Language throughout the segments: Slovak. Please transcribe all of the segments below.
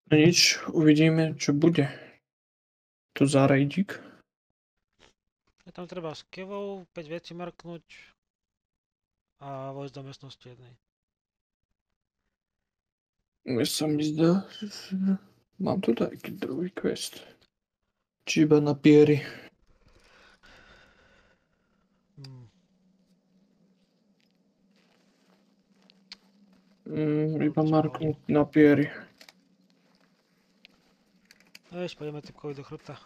Nič, uvidíme, čo bude. To za rajdík. Tam treba s kevou 5 vecí marknúť a vojsť do miestnosti jednej. Mne sa mi zdá, mám tu taký druhý quest. Či iba na piery. Iba marknúť na piery. Vieš, pôjdeme typkovi do chrbta.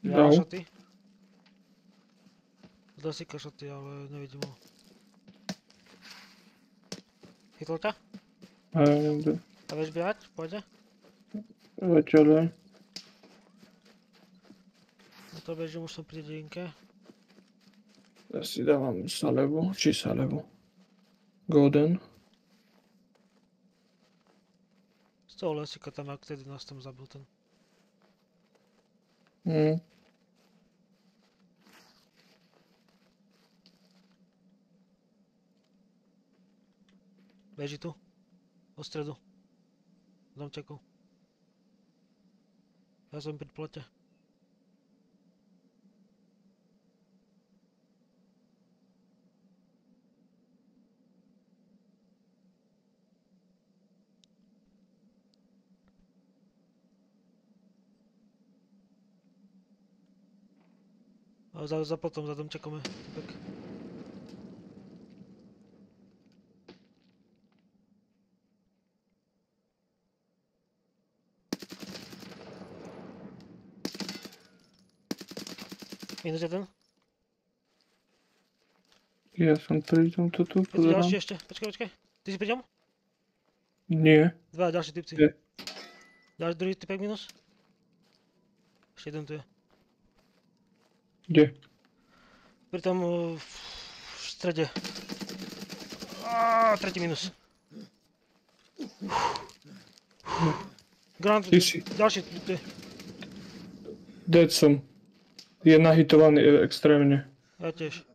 Ja šaty. Zdasíka šaty, ale nevidím ho. Chytol ťa? A vieš behať? Pôjde? Začali. No to bežím, už som pri dedinke. Ja si dávam salevu, či salevu. Golden. Z toho lesíka tam, ak tedy nás tam zabil ten. Beží tu. Po stredu. V domčeku. Ja som pri plote. A za plotom, za domčekom je typek. Minus jeden. Ja som pri tomto tu, Je tu pozerám. ďalší ešte, počkaj. Ty si pri ňom? Nie. Dva ďalší typci. Je. Druhý typek minus. Ešte jeden tu je. Kde? Pri tom v strede. Tretí minus. Granát, Ty si. ďalší tu je. Dead som. Je nahitovaný extrémne. Ja tiež.